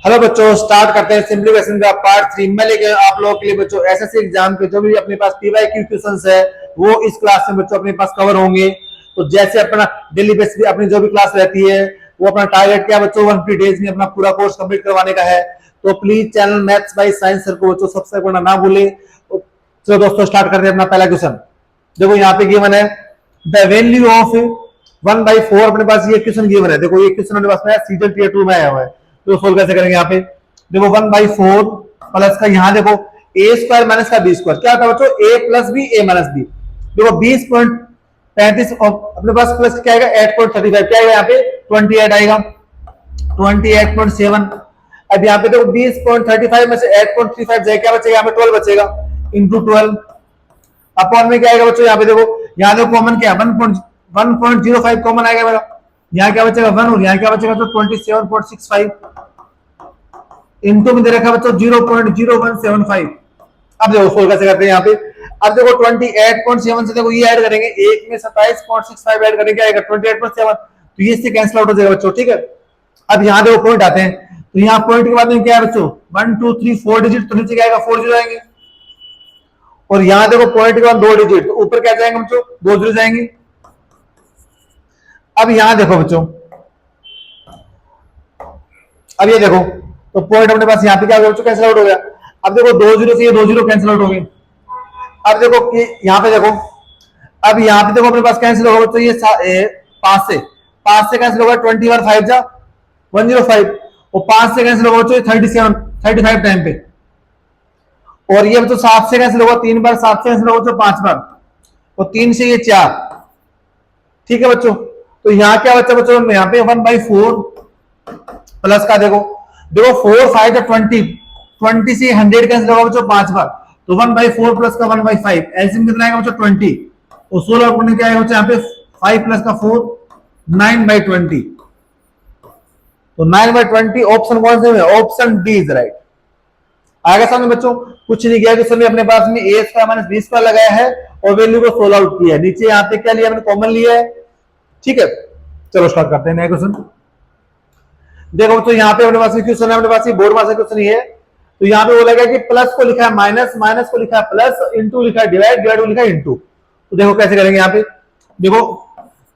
Hello बच्चों, start करते हैं सिंप्लीफिकेशन का पार्ट 3 में लेके आप लोगों के लिए बच्चों एसएससी एग्जाम के जो भी अपने पास पीवाईक्यू क्वेश्चंस है वो इस क्लास में बच्चों अपने पास कवर होंगे। तो जैसे अपना डेली बेसिस पे अपनी जो भी क्लास रहती है वो अपना टारगेट क्या बच्चों 150 डेज में अपना पूरा कोर्स कंप्लीट करवाने का है। तो please channel maths by science sir को बच्चों सब्सक्राइब करना ना भूले। तो चलो दोस्तों स्टार्ट करते हैं अपना पहला क्वेश्चन। देखो यहाँ पे गिवन है द वैल्यू ऑफ 1/4। अपने पास ये क्वेश्चन गिवन है। देखो ये क्वेश्चन अपने पास में सीजन टियर 2 में आया हुआ है। तो सोल्व कैसे करेंगे यहाँ पे। देखो 1/4 प्लस का यहाँ देखो ए स्क्वायर माइनस का बी स्क्वायर क्या होता है बच्चों ए प्लस बी ए माइनस बी। देखो 20.35 अपने पास प्लस क्या आएगा 8.35 क्या आएगा यहाँ पे 28 आएगा 28.7। अब यहाँ पे देखो 20.35 में से 8.35 जाए क्या बचेगा यहाँ पे 12 बचेगा इंटू 12 अपॉन में क्या आएगा बच्चों यहाँ पे देखो यहाँ देखो कॉमन क्या 1.05 कॉमन आएगा मेरा। यहाँ क्या बचेगा 1 और यहाँ क्या बचेगा तो 27.65 इनटू में दे रखा है बच्चों 0.0175। अब देखो सोल्व कैसे करते हैं यहाँ पे। अब देखो 28.7 से देखो ये ऐड करेंगे एक में 27.65 ऐड करेंगे आएगा 28.7 तो ये इससे कैंसिल आउट हो जाएगा बच्चों। ठीक है अब यहाँ देखो पॉइंट आते हैं तो यहाँ पॉइंट के बाद में क्या है बच्चों 1 2 3 4 डिजिट तो नीचे क्या आएगा 4 जीरो आएंगे और यहाँ देखो पॉइंट के बाद 2 डिजिट तो ऊपर क्या जाएंगे बच्चों 2 जीरो जाएंगे। अब यहां देखो बच्चों अब ये देखो तो पॉइंट अपने पास यहाँ पे क्या हो गया बच्चों कैंसिल आउट हो गया। अब देखो 2 जीरो से ये 2 जीरो कैंसिल आउट हो गए। अब देखो यहाँ पे देखो अब यहाँ पे देखो अपने पास कैंसिल होगा बच्चों ये 5 से कैंसिल होगा 21 5 जा 105 और 5 से कैंसिल होगा बच्चों 35 टाइम पे और ये बच्चों 7 से कैंसिल होगा 3 बार 7 से कैंसिल होगा बच्चों 5 बार और 3 से ये 4। ठीक है बच्चों तो यहाँ क्या बच्चा बच्चों यहाँ पे 1/4 प्लस का देखो 4 5 20 से 100 कैंसिल होगा बच्चों 5 बार तो 1/4 प्लस का 1/5 एलसीएम कितना आएगा बच्चों 20 और 16 करने क्या आएगा बच्चों यहाँ पे 5 प्लस का 4 9/20 तो 9/20 ऑप्शन कौन से में ऑप्शन डी इज राइट। आगे सामने बच्चों कुछ नहीं किया क्वेश्चन में अपने पास में ए स्क्वायर माइनस बी स्क्वायर लगाया है और वैल्यू को सोल्व आउट किया है। नीचे यहाँ पे क्या लिया मैंने कॉमन लिया है। ठीक है चलो स्टार्ट करते हैं नया क्वेश्चन। देखो तो यहाँ पे अपने पास क्वेश्चन है अपने पास बोर्ड में क्वेश्चन ये है तो यहाँ पे बोला गया कि प्लस को लिखा है माइनस माइनस को लिखा है प्लस इंटू लिखा है डिवाइड डिवाइड को लिखा है इंटू। तो देखो कैसे करेंगे यहाँ पे। देखो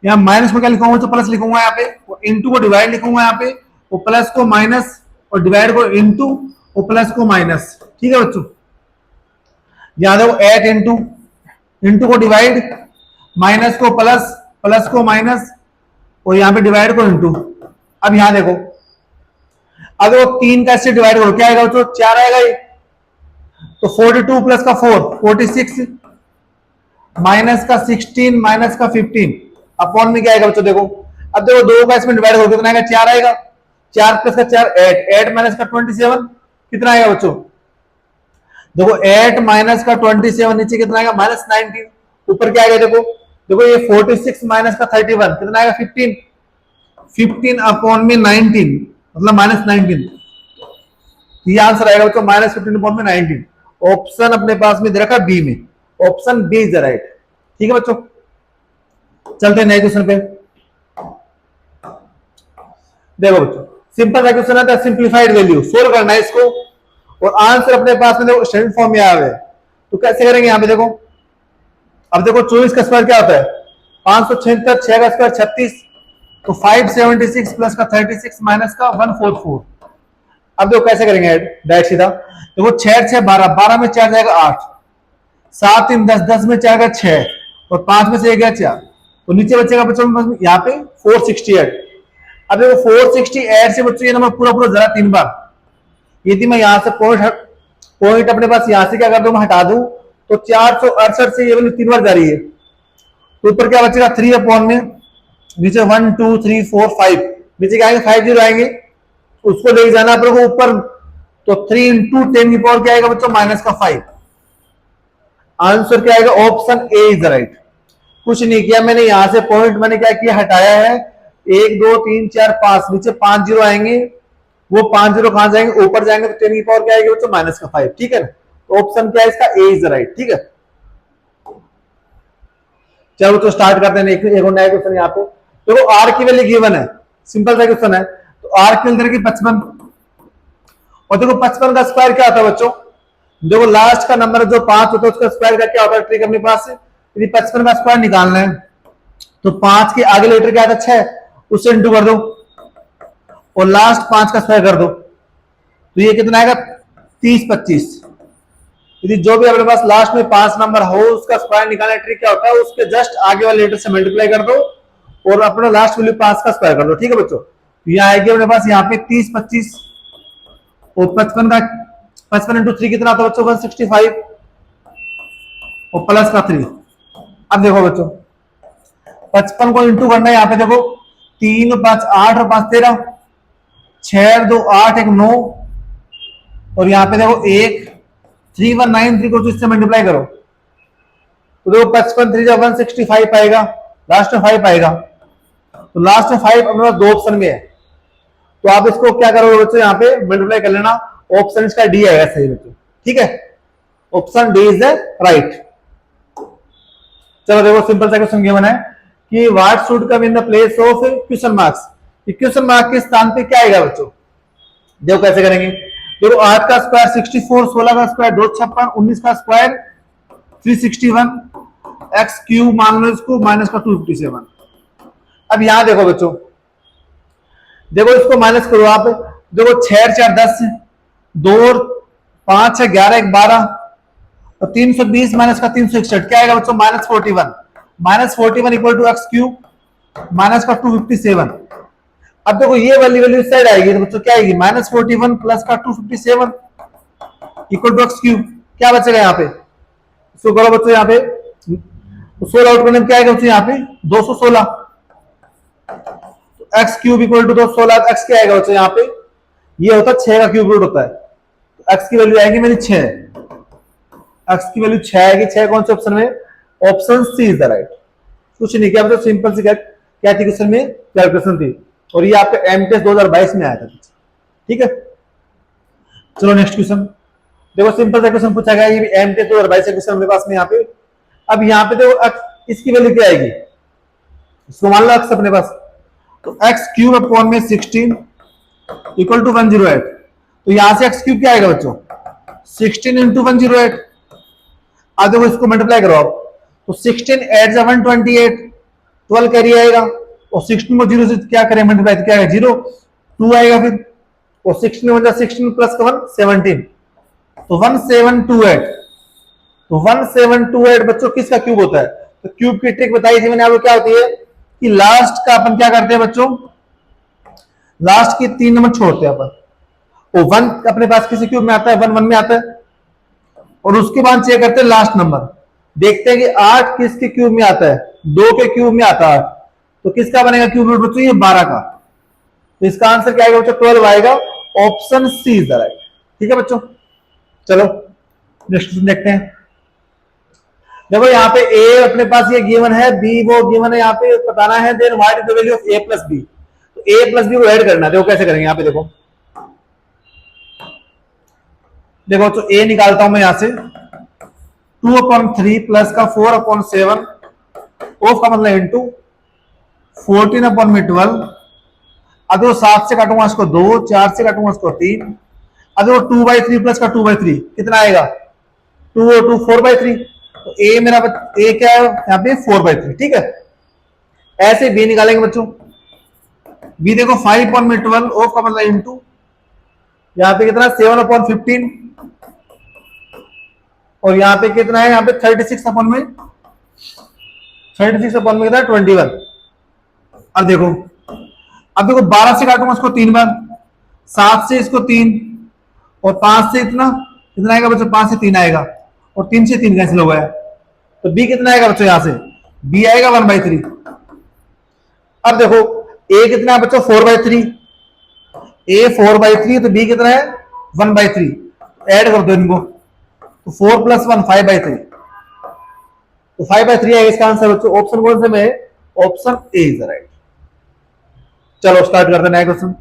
यहाँ माइनस में क्या लिखूंगा तो प्लस लिखूंगा यहाँ पे इंटू को डिवाइड लिखूंगा यहाँ पे वो प्लस को माइनस और डिवाइड को इंटू और प्लस को माइनस। ठीक है बच्चों यहाँ देखो 8 इंटू को डिवाइड माइनस को प्लस प्लस को माइनस और यहाँ पे डिवाइड को इंटू। अब यहाँ देखो अब वो 3 का इससे डिवाइड करो क्या आएगा बच्चों 4 आएगा ये तो 42 प्लस का 4 46 माइनस का 16 माइनस का 15 अपॉन में क्या आएगा बच्चों देखो। अब देखो 2 का इसमें डिवाइड करो कितना आएगा 4 आएगा 4 प्लस का 4 8 माइनस का 27 कितना आएगा बच्चों देखो 8 माइनस का 27 नीचे कितना आएगा -19 ऊपर क्या आएगा देखो ये 46 माइनस का 31 कितना आएगा 15 अपॉन में 19 मतलब -19 ये आंसर आएगा बच्चों -15 अपॉन में 19। ऑप्शन अपने पास में दे रखा बी में option B is the right. ठीक है बच्चों चलते हैं नए क्वेश्चन पे। देखो बच्चों सिंपल सा क्वेश्चन है सिंप्लीफाइड वैल्यू सोल्व करना है इसको और आंसर अपने पास में देखो स्टैंडर्ड फॉर्म में आया है तो कैसे करेंगे यहाँ पे देखो। अब देखो 24 का स्क्वायर क्या होता है 576 6 का स्क्वायर 36 तो 576 प्लस का 36 माइनस का 144। अब देखो कैसे करेंगे डायरेक्ट सीधा देखो 6 6 12 12 में 4 जाएगा 8 7 3 10 10 में 4 6 और 5 में से 1 गया 4 तो नीचे बचेगा बच्चों यहाँ पे 468। अब देखो 468 से बच्चों ये नंबर पूरा पूरा जरा 3 बार यदि मैं यहाँ से पॉइंट अपने पास यहाँ से क्या कर दूं मैं हटा दूं तो 468 से ये वाली 3 बार जा रही है तो ऊपर क्या बचेगा 3 अपॉन में नीचे 1 2 3 4 5 नीचे क्या आएंगे 5 जीरो आएंगे उसको लेके जाना अपने को ऊपर तो 3 इंटू 10 की पावर क्या आएगा बच्चों माइनस का 5। आंसर क्या आएगा ऑप्शन ए इज राइट। कुछ नहीं किया मैंने यहाँ से पॉइंट मैंने क्या किया हटाया है 1 2 3 4 5 नीचे 5 जीरो आएंगे वो 5 जीरो कहां जाएंगे ऊपर जाएंगे तो 10 की पावर क्या आएगी बच्चों माइनस का 5। ठीक है ना तो ऑप्शन क्या है इसका ए इज राइट। ठीक है चलो तो स्टार्ट करते हैं एक और नया क्वेश्चन यहाँ पे। देखो आर की वैल्यू गिवन है सिंपल सा क्वेश्चन है तो आर की वैल्यू की 55 और देखो 55 का स्क्वायर क्या होता है बच्चों, देखो लास्ट का नंबर जो 5 होता है उसका स्क्वायर का क्या होता है ट्रिक अपने पास से, यदि 55 का स्क्वायर निकालना है तो 5 के आगे लेटर क्या आता है 6, उससे इंटू कर दो और लास्ट 5 का स्क्वायर कर दो, तो ये कितना आएगा 30 25। यदि जो भी अपने पास लास्ट में 5 नंबर हो उसका स्क्वायर निकालने ट्रिक क्या होता है, उसके जस्ट आगे वाले लेटर से मल्टीप्लाई कर दो और अपना लास्ट वैल्यू 5 का स्क्वायर कर दो। ठीक है बच्चों, यहाँ आएगी अपने पास यहाँ पे 30 25 और 55 का 55 इंटू 3 कितना था बच्चों 165 और प्लस का 3। अब देखो बच्चों 55 को इंटू करना है, यहाँ पे देखो 3 5 8 और 5 13, 6 2 8 1 9 और यहाँ पे देखो 1 3 1 9 3 को इससे मल्टीप्लाई करो तो देखो 55 3 165 आएगा, लास्ट में 5 आएगा, तो लास्ट में 5 अपने पास 2 ऑप्शन में है, तो आप इसको क्या करोगे बच्चों यहाँ पे मल्टीप्लाई कर लेना, ऑप्शन इसका डी आएगा सही बच्चों। ठीक है, option D is the right. चलो देखो सिंपल सा क्वेश्चन गिवन है कि what should come in the place of question marks, question mark के स्थान पे क्या आएगा बच्चों, देखो कैसे करेंगे। देखो 8 का स्क्वायर 64, 16 का स्क्वायर 256, 19 का स्क्वायर 361, एक्स क्यूब मान लो इसको माइनस का 257। अब यहां देखो बच्चों, देखो इसको माइनस करो आप, देखो 6 4 10, 2 और 5 है 11 1 12 और 320 माइनस का 361 क्या आएगा बच्चों -41, -41 equal to x cube minus का 257। अब देखो ये वाली वैल्यू इस साइड आएगी तो बच्चों क्या आएगी -41 प्लस का 257 इक्वल टू एक्स क्यूब, क्या बचेगा यहाँ पे, इसको करो बच्चों यहाँ पे 16 आउट करने में क्या आएगा बच्चों यहाँ पे 216, तो x cube equal to 216, x क्या आएगा बच्चों यहाँ पे, ये होता है 6 का क्यूब रूट होता है, तो एक्स की वैल्यू आएगी मेरी 6, एक्स की वैल्यू 6 आएगी, 6 कौन से ऑप्शन में, option C is the right. कुछ नहीं किया मतलब सिंपल सी क्या थी क्वेश्चन में कैलकुलेशन थी और ये आपके एमटेस 2022 में आया था। ठीक है, चलो नेक्स्ट क्वेश्चन देखो, सिंपल सा क्वेश्चन पूछा गया, ये एमटेस 2022 का क्वेश्चन मेरे पास में यहाँ पे। अब यहाँ पे देखो इसकी वैल्यू क्या आएगी, इसको मान लो एक्स अपने पास, तो एक्स क्यूब अपॉन में 16 इक्वल टू 108, तो यहां से एक्स क्यूब क्या आएगा बच्चों 16 इंटू 108। अब देखो इसको मल्टीप्लाई करो आप, तो 16 8 जा 128, 12 कैरी आएगा और 16 को 0 से क्या करें मल्टीप्लाई, क्या आएगा 0 2 आएगा फिर, और 16 हो जाए 16 प्लस 1 17, तो 1728, तो 1728 बच्चों किसका क्यूब होता है, तो क्यूब की ट्रिक बताई थी मैंने आपको, क्या होती है कि लास्ट का अपन क्या करते हैं बच्चों, लास्ट के 3 नंबर छोड़ते हैं अपन, और 1 अपने पास किसी क्यूब में आता है 1 1 में आता है, और उसके बाद चेक करते हैं लास्ट नंबर, देखते हैं कि 8 किसके क्यूब में आता है, 2 के क्यूब में आता है 8, तो किसका बनेगा क्यूब रूट बच्चों, ये 12 का, तो इसका आंसर क्या आएगा बच्चों 12 आएगा, option C is the right. ठीक है बच्चों, चलो नेक्स्ट देखते हैं। देखो यहाँ पे ए अपने पास ये गिवन है, बी वो गिवन है, यहाँ पे बताना है then what is the value of A plus B, तो ए प्लस बी को ऐड करना है। देखो कैसे करेंगे, यहाँ पे देखो देखो तो ए निकालता हूं मैं यहां से 2/3 प्लस का 4/7 ऑफ का मतलब इंटू 14/12, अब देखो 7 से काटूंगा इसको 2, 4 से काटूंगा इसको 3, अब देखो 2/3 प्लस का 2/3 कितना आएगा 2 और 2 4/3, तो ए मेरा ए क्या है यहाँ पे 4/3। ठीक है, ऐसे बी निकालेंगे बच्चों, बी देखो 5/12 ऑफ का मतलब इंटू यहाँ पे कितना 7/15 और यहाँ पे कितना है, यहाँ पे 36/में कितना 21। अब देखो 12 से काटूंगा इसको 3 बार, 7 से इसको 3 और 5 से इतना कितना आएगा बच्चों 5 से 3 आएगा और 3 से 3 कैंसिल हो गया, तो बी कितना आएगा बच्चों, यहां से बी आएगा 1/3। अब देखो ए कितना है बच्चों 4/3, ए 4/3 तो बी कितना है 1/3, ऐड कर दो इनको, तो 4 + 1 5/3, तो 5/3 है इसका आंसर बच्चों, ऑप्शन कौन से में, option A is the right. चलो स्टार्ट करते हैं नया क्वेश्चन।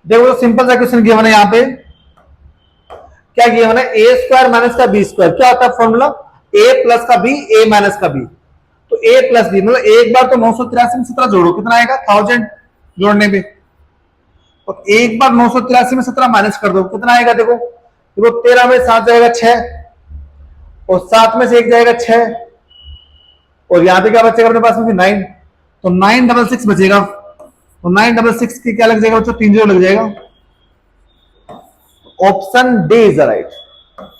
देखो तो सिंपल सा क्वेश्चन गिवन है, यहाँ पे क्या गिवन है, ए स्क्वायर माइनस का बी स्क्वायर, क्या होता है फॉर्मूला, ए प्लस का बी ए माइनस का बी, तो ए प्लस बी मतलब एक बार तो 983 में 17 जोड़ो कितना आएगा 1000 जोड़ने पे, और एक बार 983 में 17 माइनस कर दो, कितना आएगा देखो, देखो 13 में 7 जाएगा 6, और 7 में से 1 जाएगा 6, और यहाँ पे क्या बचेगा अपने पास में 9, तो 966 बचेगा, तो 966 की क्या लग जाएगा बच्चों, 3 जीरो लग जाएगा। Option D is the right.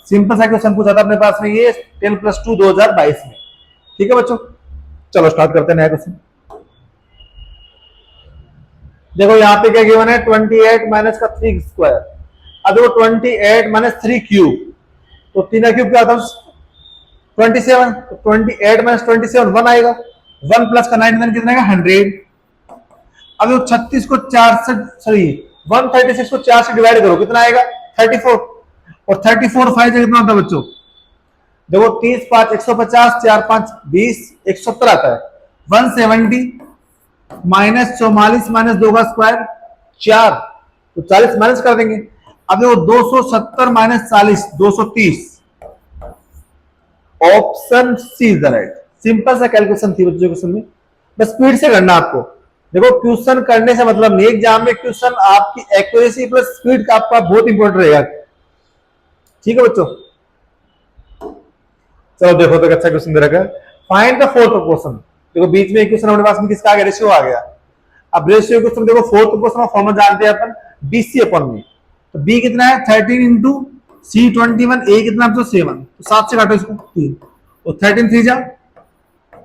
Simple सा क्वेश्चन पूछा था अपने पास में ये 10+2 2022 में। ठीक है बच्चों, चलो स्टार्ट करते हैं नया क्वेश्चन। देखो यहाँ पे क्या गिवन है, 28 माइनस का 3 स्क्वायर। अब देखो 28 माइनस 3 क्यूब, तो 3 क्यूब क्या होता है 27, तो 28 माइनस 27 1 आएगा, 1 प्लस का 9 कितना आएगा 100। अब देखो 36 को 4 से, सॉरी 136 को 4 से डिवाइड करो, कितना आएगा 34, और 34 5 कितना होता है बच्चों, देखो 30 5 150, 4 5 20, 170 आता है। 170 माइनस 44 माइनस 2 का स्क्वायर 4, तो 40 माइनस कर देंगे। अब देखो 270 minus 40 230, option C is the right. Simple सा कैलकुलेशन थी बच्चों क्वेश्चन में, बस स्पीड से करना आपको। देखो क्वेश्चन करने से मतलब नहीं, एग्जाम में क्वेश्चन आपकी एक्यूरेसी प्लस स्पीड का आपका बहुत इंपॉर्टेंट रहेगा। ठीक है बच्चों, चलो देखो तो अच्छा क्वेश्चन दे रखा है, फाइंड द फोर्थ प्रोपोर्शन। देखो बीच में एक क्वेश्चन हमारे पास में किसका आ गया, रेशियो आ गया। अब रेशियो क्वेश्चन देखो फोर्थ प्रोपोर्शन का फॉर्मूला जानते हैं अपन, BC अपॉन में, तो B कितना है 13 इंटू C 21, A कितना तो 7, तो 7 से काटो इसको 3, तो 13 3 जा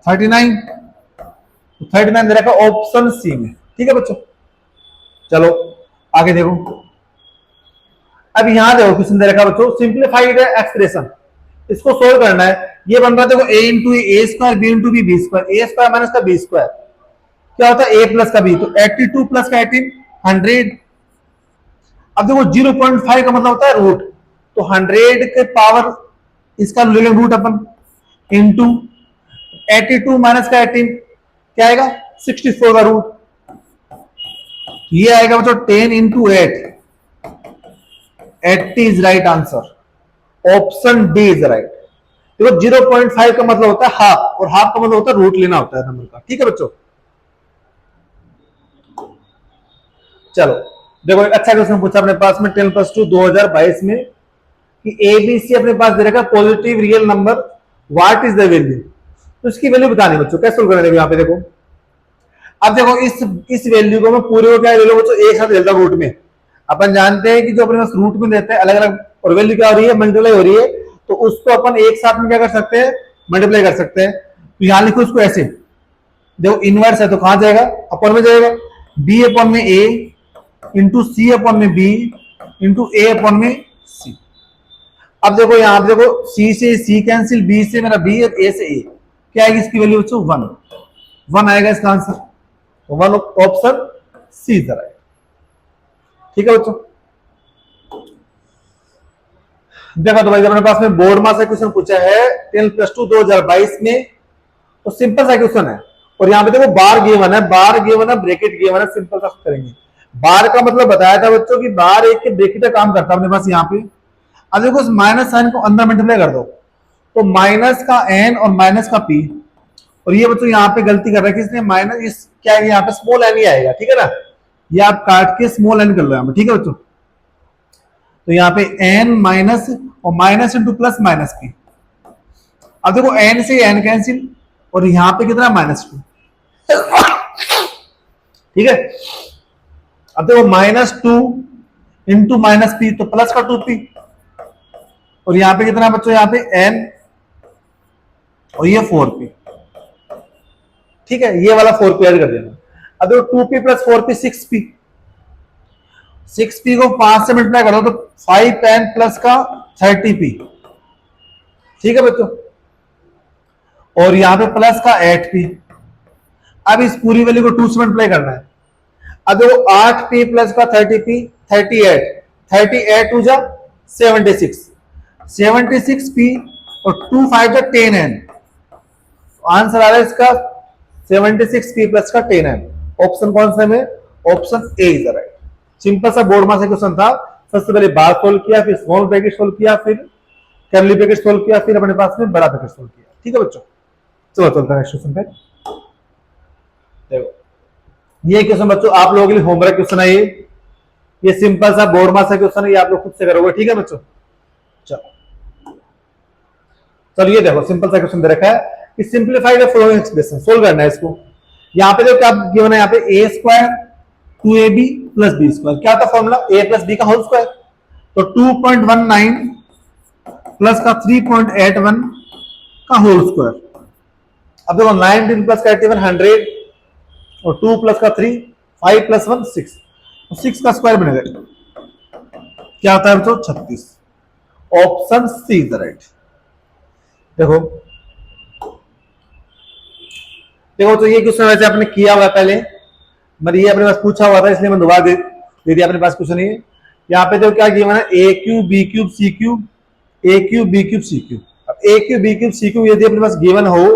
39, तो 39 दे रखा ऑप्शन सी में। ठीक है बच्चों, चलो आगे देखो। अब यहां देखो क्वेश्चन दे रखा बच्चों, सिंप्लीफाइड एक्सप्रेशन, इसको सोल्व करना है। ये बन रहा है देखो a into A square, B into B square, A square minus का बी स्क्वायर क्या होता है a प्लस का b, तो 82 प्लस का 18 100। अब देखो 0.5 का मतलब होता है रूट, तो 100 के पावर इसका लेंगे रूट अपन, इंटू 82 माइनस का 18 क्या आएगा 64 का रूट, ये आएगा बच्चों 10 into 8, 80 is right answer, option D is right. देखो 0.5 का मतलब होता है हाफ, और हाफ का मतलब होता है रूट लेना होता है नंबर का। ठीक है बच्चों, चलो देखो एक अच्छा क्वेश्चन पूछा अपने पास में 10+2 2022 में कि एबीसी अपने पास दे रखा positive real number, what is the value, तो इसकी वैल्यू बतानी बच्चों, कैसे सोल्व करेंगे यहाँ पे देखो। अब देखो इस वैल्यू को मैं पूरे को क्या ले लो बच्चों, एक साथ ले लेता हूं रूट में। अपन जानते हैं कि जो अपने पास रूट में देते हैं अलग अलग, और वैल्यू क्या हो रही है मल्टीप्लाई हो रही है, तो उसको अपन एक साथ में क्या कर सकते हैं मल्टीप्लाई कर सकते हैं। तो यहां लिखो इसको ऐसे, देखो इनवर्स है तो कहां जाएगा अपन में जाएगा, बी अपॉन में ए इंटू सी अपॉन में बी इंटू ए अपॉन में सी। अब देखो यहां पे देखो सी से सी कैंसिल, बी से मेरा बी और ए से ए, क्या आएगी इसकी वैल्यू बच्चों 1 आएगा इसका आंसर, तो 1 option C is the right. ठीक है बच्चों, देखो तो भाई अपने पास में बोर्ड में से क्वेश्चन पूछा है 10+2 2022 में, तो सिंपल सा क्वेश्चन है, और यहाँ पे देखो बार गिवन है, बार गिवन है, ब्रैकेट गिवन है, सिंपल सा करेंगे। बार का मतलब बताया था बच्चों कि बार एक के ब्रैकेट का काम करता है अपने पास यहाँ पे। अब देखो उस माइनस साइन को अंदर मल्टीप्लाई कर दो, तो माइनस का एन और माइनस का पी, और ये बच्चों यहाँ पे गलती कर रहा है कि इसने माइनस, इस क्या है यहाँ पे स्मॉल एन ही आएगा। ठीक है ना, ये आप काट के स्मॉल एन कर लो यहाँ पे। ठीक है बच्चों, तो यहाँ पे एन माइनस और minus into plus minus P. अब देखो एन से एन कैंसिल, और यहाँ पे कितना -2। ठीक है, अब देखो -2 इंटू माइनस पी, तो प्लस का 2p, और यहाँ पे कितना बच्चों, यहाँ पे n और ये 4p। ठीक है, ये वाला 4p ऐड कर देना। अब देखो 2p plus 4p 6p, 6p को 5 से मल्टीप्लाई करो तो 5n प्लस का 30p। ठीक है बच्चों, और यहां पे प्लस का 8p। अब इस पूरी वैल्यू को 2 से मल्टीप्लाई करना है। अब देखो 8p प्लस का 30p 38, 38 टू जा 76, 76p और 2 5 जा 10n, आंसर आ रहा है इसका 76p प्लस का 10n। ऑप्शन कौन सा है, option A is the right. Simple सा बोर्ड में से क्वेश्चन था, सबसे पहले बार सोल्व किया, फिर स्मॉल ब्रैकेट सोल्व किया, फिर कर्ली ब्रैकेट सोल्व किया, फिर अपने पास में बड़ा ब्रैकेट सोल्व किया। ठीक है बच्चों, चलो चलते हैं नेक्स्ट क्वेश्चन पे। देखो ये क्वेश्चन बच्चों आप लोगों के लिए होमवर्क क्वेश्चन है ये, ये सिंपल सा बोर्ड मास का क्वेश्चन है, ये आप लोग खुद से करोगे, ठीक है बच्चों। चलो चलो ये देखो सिंपल सा क्वेश्चन दे रखा है कि simplify the following expression, solve करना है इसको। यहाँ पे देखो क्या गिवन है, यहाँ पे A square 2ab plus B square, क्या था फॉर्मूला, ए प्लस बी का होल स्क्वायर। तो 2.19 प्लस का 3.81 का होल स्क्वायर। अब देखो 19 प्लस का 81 100 और 2 प्लस का 3 5 प्लस 1 6, तो 6 का स्क्वायर बनेगा, क्या आता है बच्चों 36। Option C is the right. देखो देखो तो ये क्वेश्चन वैसे आपने किया हुआ पहले, मतलब ये अपने पास पूछा हुआ था इसलिए मैं दोबारा दे दिया अपने पास क्वेश्चन। ये यहाँ पे देखो क्या गिवन है, ए cube B cube C cube, ए cube B cube C cube. अब ए cube B cube C cube यदि अपने पास गिवन हो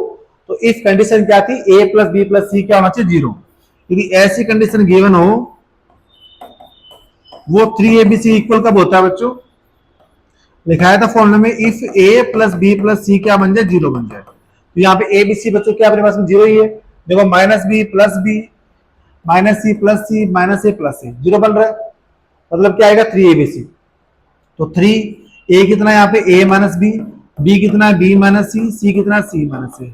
तो इस कंडीशन क्या थी, ए प्लस बी प्लस सी क्या होना चाहिए 0। यदि ऐसी कंडीशन गिवन हो वो 3abc इक्वल कब होता है बच्चों, लिखाया था फॉर्मूले में, if A plus B plus C क्या बन जाए 0 बन जाए। तो यहाँ पे ए बी सी बच्चों क्या अपने पास में 0 ही है। देखो minus B plus B minus C plus C minus A plus C 0 बन रहा है, मतलब क्या आएगा 3abc। तो 3 ए कितना है यहाँ पे a माइनस बी कितना है b माइनस सी कितना है c माइनस ए।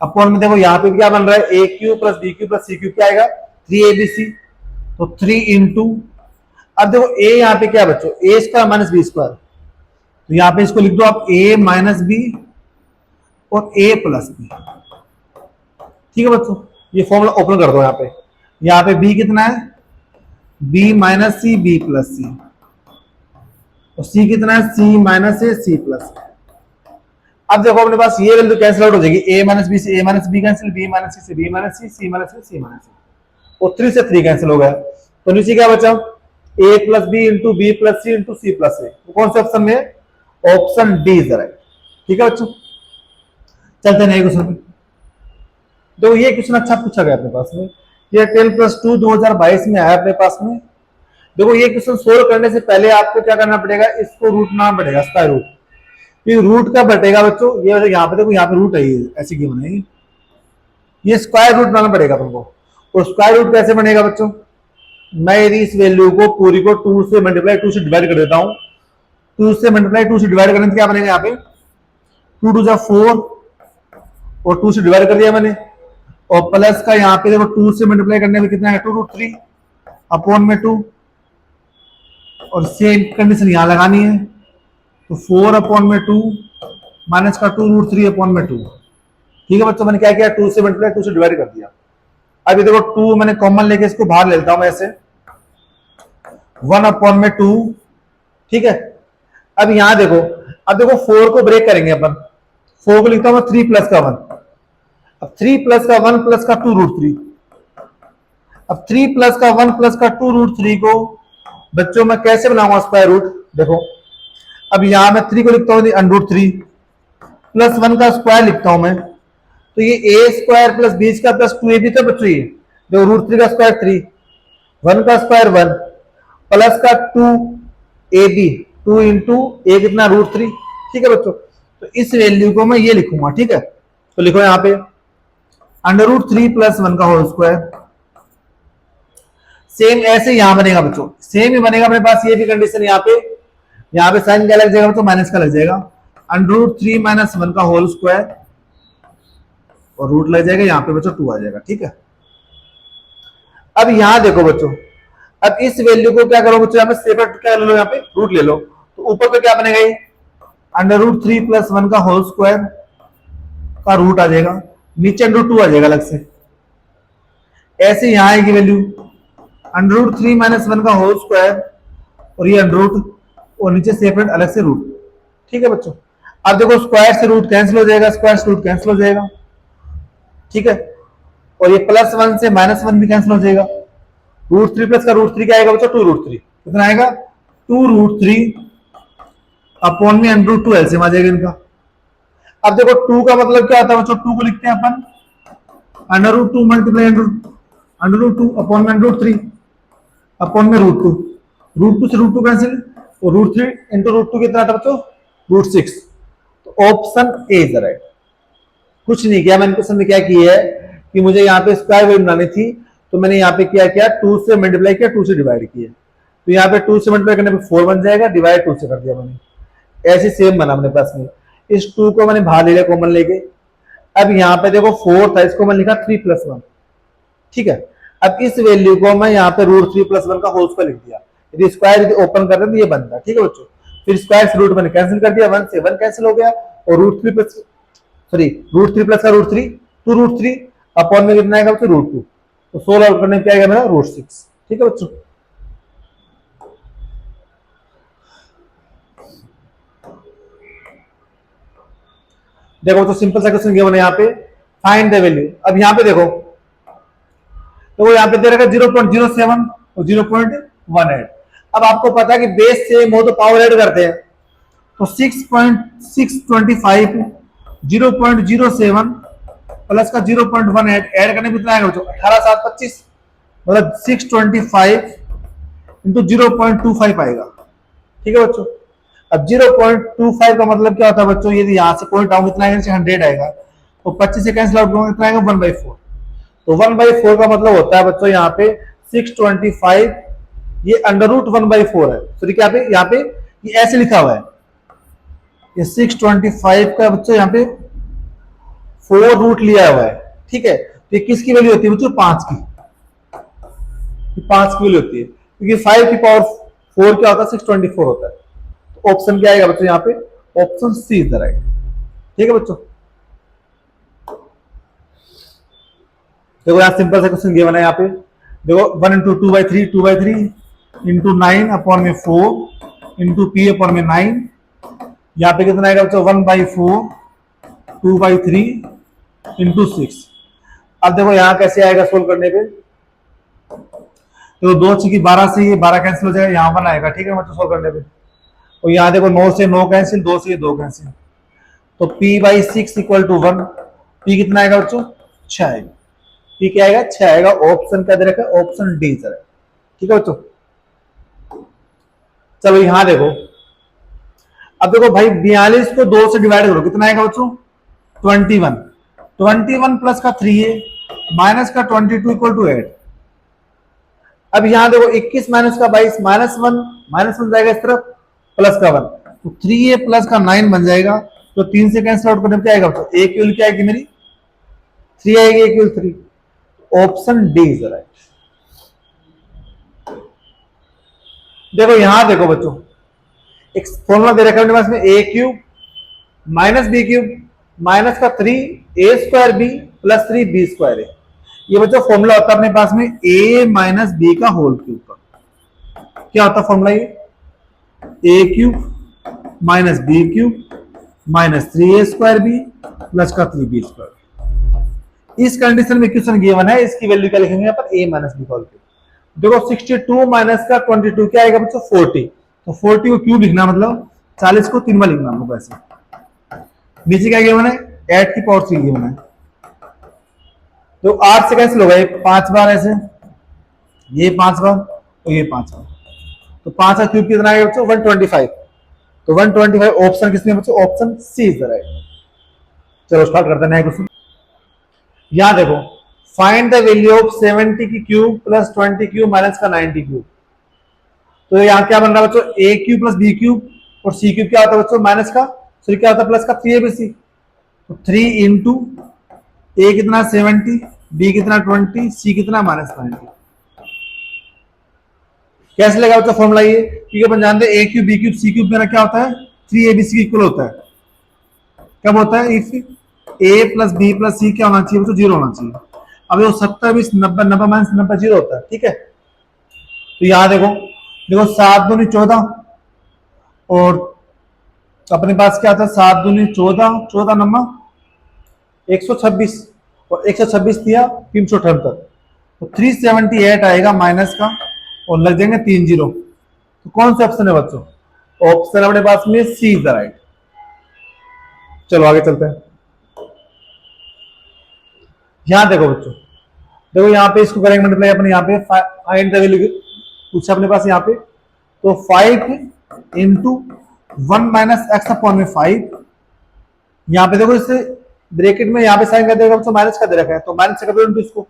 अपॉन में देखो यहाँ पे क्या बन रहा है, A Q plus B Q plus C Q क्या आएगा 3abc। तो 3 इंटू, अब देखो a यहाँ पे क्या है बच्चों, a square minus B square, तो यहाँ पे इसको लिख दो आप a माइनस बी और a प्लस बी, ठीक है बच्चों। ये फॉर्मूला ओपन कर दो यहाँ पे b कितना है b minus C B plus C और c कितना है c minus A C plus. अब देखो अपने पास ये वैल्यू कैंसिल आउट हो जाएगी, a माइनस बी से a minus B cancel, b minus C से b minus C minus C minus C, और 3 से 3 कैंसिल हो गया। तो नीचे क्या बचा, a plus B into B plus C into C plus A. कौन से ऑप्शन में, ऑप्शन डी इज राइट, ठीक है बच्चों। चलते हैं क्वेश्चन पे। तो ये क्वेश्चन अच्छा पूछा गया अपने पास में, ये 10+2 2022 में आया अपने पास में। देखो ये क्वेश्चन सोल्व करने से पहले आपको क्या करना पड़ेगा, इसको रूट मानना पड़ेगा, स्क्वायर रूट। ये रूट का बटेगा बच्चों, ये यहाँ पे देखो यहाँ पे रूट है, ऐसी क्यों बनेगी, ये स्क्वायर रूट बनाना पड़ेगा अपन को। और स्क्वायर रूट कैसे बनेगा बच्चों, मैं यदि इस वैल्यू को पूरी को 2 से मल्टीप्लाई 2 से डिवाइड कर देता हूँ, 2 से मल्टीप्लाई 2 से डिवाइड करने से क्या बनेगा, यहाँ पे 2 2 4 और 2 से डिवाइड कर दिया मैंने, और प्लस का यहाँ पे देखो 2 से मल्टीप्लाई करने में कितना है 2√3 अपॉन में 2, और सेम कंडीशन यहाँ लगानी है, तो 4 अपॉन में 2 माइनस का 2√3 अपॉन में 2, ठीक है बच्चों। मैंने क्या किया, 2 से मल्टीप्लाई 2 से डिवाइड कर दिया। अब ये देखो 2 मैंने कॉमन लेके इसको बाहर ले लेता हूं मैं ऐसे, 1 अपॉन में 2, ठीक है। अब यहां देखो, अब देखो 4 को ब्रेक करेंगे अपन, 4 को लिखता हूं मैं 3 प्लस का 1, अब 3 प्लस का 1 प्लस का 2√3, अब 3 प्लस का 1 प्लस का 2√3 को बच्चों मैं कैसे बनाऊंगा स्क्वायर रूट, देखो अब यहां मैं 3 को लिखता हूं √3 प्लस 1 का स्क्वायर लिखता हूं मैं, तो ये a square plus b square plus 2ab था बच्चों, ये देखो √3 का स्क्वायर 3, 1 का स्क्वायर 1 प्लस का 2ab 2 इंटू a कितना √3, ठीक है बच्चों। तो इस वैल्यू को मैं ये लिखूंगा, ठीक है। तो लिखो यहाँ पे √3 प्लस 1 का होल स्क्वायर। सेम ऐसे यहां बनेगा बच्चों, सेम ही बनेगा अपने पास, ये भी कंडीशन यहाँ पे साइन क्या लग जाएगा बच्चों, माइनस का लग जाएगा, √3 माइनस 1 का होल स्क्वायर और रूट लग जाएगा यहाँ पे बच्चों 2 आ जाएगा, ठीक है। अब यहां देखो बच्चों, अब इस वैल्यू को क्या करो बच्चों, यहाँ पे सेपरेट क्या ले लो, यहाँ पे रूट ले लो, तो ऊपर पे क्या बनेगा, ये √3 प्लस 1 का होल स्क्वायर का रूट आ जाएगा, नीचे √2 आ जाएगा अलग से। ऐसे यहां आएगी वैल्यू √3 माइनस 1 का होल स्क्वायर और ये √, और नीचे सेपरेट अलग से रूट, ठीक है बच्चों। अब देखो स्क्वायर से रूट कैंसिल हो जाएगा, स्क्वायर से रूट कैंसिल हो जाएगा, ठीक है। और ये +1 से -1 भी कैंसिल हो जाएगा, √3 प्लस का √3 क्या आएगा बच्चों 2√3, कितना आएगा 2√3 अपॉन में √2 एलसीएम आ जाएगा इनका। अब देखो 2 का मतलब क्या होता है बच्चों, 2 को लिखते हैं अपन √2 मल्टीप्लाई √2 अपॉन में √3 अपॉन में √2, √2 से √2 कैंसिल, और √3 इंटू √2 कितना था बच्चों √6। तो ऑप्शन ए इज राइट। कुछ नहीं किया मैंने, क्वेश्चन में क्या किया है कि मुझे यहाँ पे स्क्वायर वेव बनानी थी, तो मैंने यहाँ पे क्या किया 2 से मल्टीप्लाई किया 2 से डिवाइड किया, तो यहाँ पे 2 से मल्टीप्लाई करने पे 4 बन जाएगा, डिवाइड 2 से कर दिया मैंने। ऐसे सेम बना अपने पास में। इस 2 को मैंने बाहर ले लिया कॉमन लेके। अब यहाँ पे देखो 4 था, इसको मैंने लिखा 3+1, ठीक है। अब इस वैल्यू को मैं यहाँ पे √3+1 का होल स्क्वायर लिख दिया। यदि स्क्वायर ओपन कर रहे तो ये बनता, ठीक है बच्चों। फिर स्क्वायर से रूट मैंने कैंसिल कर दिया, 1 से 1 कैंसिल हो गया, और √3 प्लस का √3 2√3 अपॉन में कितना आएगा बच्चों √2। तो 16 आउट करने क्या आएगा मेरा √6, ठीक है बच्चों। देखो तो सिंपल सा क्वेश्चन गिवन है यहाँ पे, फाइंड द वैल्यू। अब यहाँ पे देखो तो यहाँ पे दे रखा 0.07 और 0.18। अब आपको पता है कि बेस सेम हो तो पावर ऐड करते हैं, तो 6.625 0.07 प्लस का 0.18 ऐड करने में कितना आएगा बच्चों 18×7=25, मतलब 625 इंटू 0.25 आएगा, ठीक है बच्चों। अब 0.25 का मतलब क्या होता है बच्चों, यदि यहाँ से पॉइंट आऊंगा कितना आएगा 100 आएगा, तो 25 से कैंसिल आउट करूंगा कितना आएगा 1/4। तो 1/4 का मतलब होता है बच्चों यहाँ पे 625, ये √1/4 है। तो देखिए यहाँ पे ये ऐसे लिखा हुआ है, ये 625 का बच्चों यहाँ पे 4 रूट लिया हुआ है, ठीक है। तो ये किसकी वैल्यू होती है बच्चों 5 की, 5 की वैल्यू होती है, क्योंकि 5 की पावर 4 क्या होता है 624 होता है। तो ऑप्शन क्या आएगा बच्चों यहाँ पे, option C is the right, ठीक है बच्चों। देखो यहाँ सिंपल सा क्वेश्चन गिवन है यहाँ पे, देखो 1 इंटू 2/3 2/3 इंटू 9 अपॉन में 4 इंटू p अपॉन में 9, यहाँ पे कितना आएगा बच्चों 1/4 2/3 इंटू 6। अब देखो यहाँ कैसे आएगा सोल्व करने पे, तो 2 की 12 से ये 12 कैंसिल हो जाएगा, यहाँ 1 आएगा, ठीक है बच्चों सोल्व करने पे। और यहाँ देखो 9 से 9 कैंसिल, 2 से 2 कैंसिल, तो p/6 = 1। p कितना आएगा बच्चों 6 आएगा, p क्या आएगा 6 आएगा। ऑप्शन क्या दे रखा है, ऑप्शन डी सर, ठीक है बच्चों। चलो यहां देखो, अब देखो भाई 42 को 2 से डिवाइड करो कितना आएगा बच्चों 21, 21 प्लस का 3a माइनस का 22 = 8। अब यहां देखो 21 माइनस का 22 -1 जाएगा इस तरफ, प्लस का 1, तो 3a प्लस का 9 बन जाएगा। तो 3 से कैंसिल आउट करने में क्या आएगा बच्चों, a की वैल्यू क्या आएगी मेरी 3 आएगी, a की value 3। Option D is right. देखो यहां देखो बच्चों, एक फॉर्मूला दे रखा है मेरे पास में, a³ माइनस b³ माइनस का 3a² प्लस 3b² है। ये बच्चों फॉर्मूला होता है अपने पास में a माइनस b का होल क्यूब का। क्या होता है फॉर्मूला, ये a³ minus b³ minus 3a² plus का 3b²। इस कंडीशन में क्वेश्चन गिवन है, इसकी वैल्यू क्या लिखेंगे यहाँ पर a माइनस b का होल क्यूब। देखो 62 माइनस का 22 क्या आएगा बच्चों 40, तो 40 को क्यूब लिखना मतलब 40 को 3 बार लिखना होगा ऐसे। नीचे क्या गिवन है 8 की पावर 3 गिवन है, तो 8 से कैंसिल होगा, ये 5 बार ऐसे, ये 5 बार और ये 5 बार, तो 5 का क्यूब कितना आएगा बच्चों 125। तो 125 ऑप्शन किसमें बच्चों, option C is the right. चलो स्टार्ट करते हैं नया क्वेश्चन। यहां देखो फाइंड द वैल्यू ऑफ 70 की क्यूब प्लस 20 क्यूब माइनस का 90 क्यूब। तो यहाँ क्या बन रहा है बच्चों a³ प्लस b³ और c³ क्या होता है बच्चों माइनस का, सॉरी क्या होता है प्लस का 3abc। तो 3 इंटू a कितना 70, b कितना 20, c कितना -90। कैसे लगा बच्चों फॉर्मूला ये, क्योंकि अपन जानते हैं a³ b³ c³ मेरा क्या होता है 3abc के इक्वल होता है। कब होता है, if a plus b plus c क्या होना चाहिए बच्चों 0 होना चाहिए। अब ये 70 20 90 90 माइनस 90 0 होता है, ठीक है। तो यहां देखो 7 दूनी 14 और अपने पास क्या था 7 दूनी 14, 14 नंबर 126 और 126 दिया 378, तो 378 आएगा माइनस का और लग जाएंगे 3 0। तो कौन सा ऑप्शन है बच्चों, ऑप्शन अपने पास में सी इज द राइट। चलो आगे चलते हैं। यहां देखो बच्चों, देखो यहाँ पे इसको करेंगे मल्टीप्लाई, अपने यहाँ पे फाइंड द वैल्यू पूछा अपने पास यहाँ पे, तो 5 इंटू 1 माइनस एक्स अपॉन में 5। यहाँ पे देखो इससे ब्रैकेट में यहाँ पे साइन कर देगा तो माइनस का दे रखा है, तो माइनस से कर दो इसको,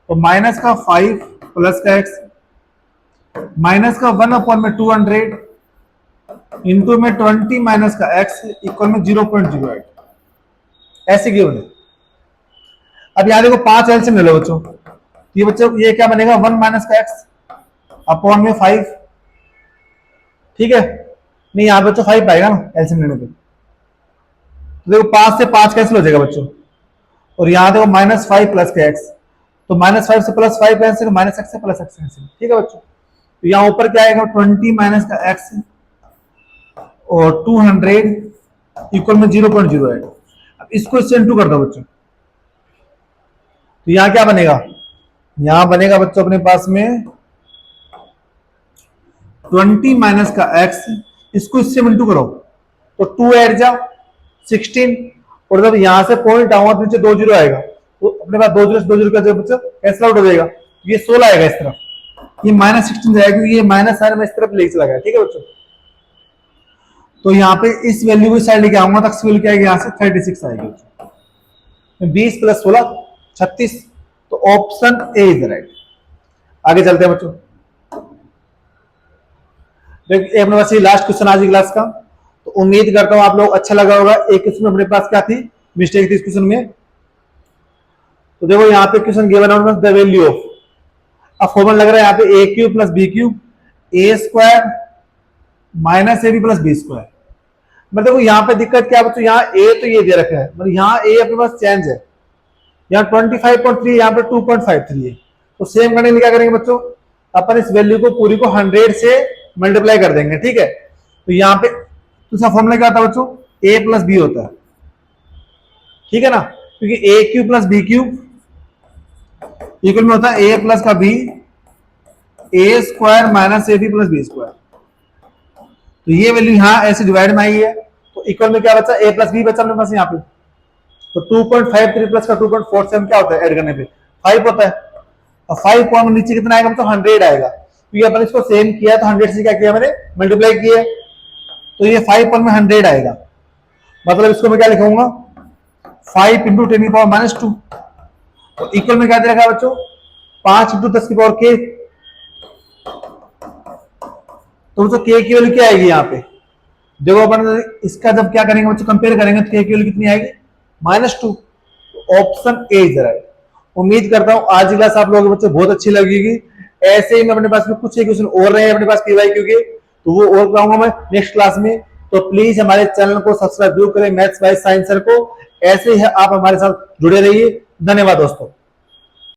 तो माइनस का 5 प्लस का एक्स माइनस का 1/200 इंटू में 20 माइनस का x इक्वल में 0.08 ऐसे गिवन है। अब यहाँ देखो 5 एलसीएम ले लो बच्चों, ये बच्चों ये क्या बनेगा 1 माइनस का x अपॉन में 5, ठीक है। नहीं यहाँ बच्चों 5 आएगा ना एलसीएम लेने पे, तो देखो 5 से 5 कैंसिल हो जाएगा बच्चों, और यहाँ देखो -5 प्लस का x, तो -5 से +5 कैंसिल, -x से +x कैंसिल, ठीक है बच्चों। तो यहाँ ऊपर क्या आएगा 20 माइनस का x और 200 इक्वल में 0.08। अब इसको इससे इंटू कर दो बच्चों, तो यहाँ क्या बनेगा, यहाँ बनेगा बच्चों अपने पास में 20 माइनस का x, इसको इससे इंटू करो तो 2 8 जा 16, और जब यहां से पॉइंट आऊंगा तो नीचे 2 जीरो आएगा, तो अपने पास 2 जीरो से 2 जीरो का बच्चों कैंसिल आउट हो जाएगा, ये 16 आएगा इस तरफ, ये -16 जाएगा क्योंकि ये माइनस साइन में इस तरफ लेके चला गया, ठीक है बच्चों। तो यहाँ पे इस वैल्यू को साइड लेके आऊंगा तो वैल्यू क्या आएगी, यहाँ से 36 आएगी, 20 + 16 36, तो ऑप्शन ए इज राइट। आगे चलते हैं बच्चों, देखिए अपने पास ये लास्ट क्वेश्चन आज की क्लास का, तो उम्मीद करता हूं आप लोग अच्छा लगा होगा। एक क्वेश्चन अपने पास क्या थी, मिस्टेक थी इस क्वेश्चन में, तो देखो यहाँ पे क्वेश्चन गिवन है द वैल्यू ऑफ, अब फॉर्मूला लग रहा है यहाँ पे a³ + b³ a² - ab + b²। मतलब देखो यहाँ पे दिक्कत क्या बच्चों, यहाँ a तो ये दे रखा है, मतलब यहाँ a अपने पास चेंज है, यहाँ 25.3 यहाँ पे 2.53 है, तो सेम करने के लिए क्या करेंगे बच्चों, अपन इस वैल्यू को पूरी को 100 से मल्टीप्लाई कर देंगे, ठीक है। तो यहाँ पे दूसरा फॉर्मूला क्या होता है बच्चों, a + b होता है, ठीक है ना, क्योंकि a³ + b³ इक्वल में होता है a + का b a² - ab + b²। तो ये वैल्यू यहाँ ऐसे डिवाइड में आई है, तो इक्वल में क्या बचा, a + b बचा अपने पास यहाँ पे, तो 2.53 प्लस का 2.47 क्या होता है, ऐड करने पे 5 होता है, और 5 पॉइंट नीचे कितना आएगा मतलब 100 आएगा, क्योंकि अपन इसको सेम किया तो 100 से क्या किया मैंने मल्टीप्लाई किया, तो ये 5 पॉइंट में 100 आएगा, मतलब इसको मैं क्या लिखूंगा 5 × 10⁻², तो इक्वल में क्या दे रखा है बच्चों 5 × 10⁻k, तो बच्चों k की वैल्यू क्या आएगी यहाँ पे, देखो अपन इसका जब क्या करेंगे बच्चों कंपेयर करेंगे तो k की वैल्यू कितनी आएगी -2, ऑप्शन ए इज राइट। उम्मीद करता हूं आज की क्लास आप लोगों के बच्चों बहुत अच्छी लगेगी। ऐसे ही मैं अपने पास में कुछ एक क्वेश्चन और रहे अपने पास PYQ के, तो वो और कराऊंगा मैं नेक्स्ट क्लास में, तो प्लीज हमारे चैनल को सब्सक्राइब जरूर करें मैथ्स बाय साइंस सर को, ऐसे ही आप हमारे साथ जुड़े रहिए। धन्यवाद दोस्तों।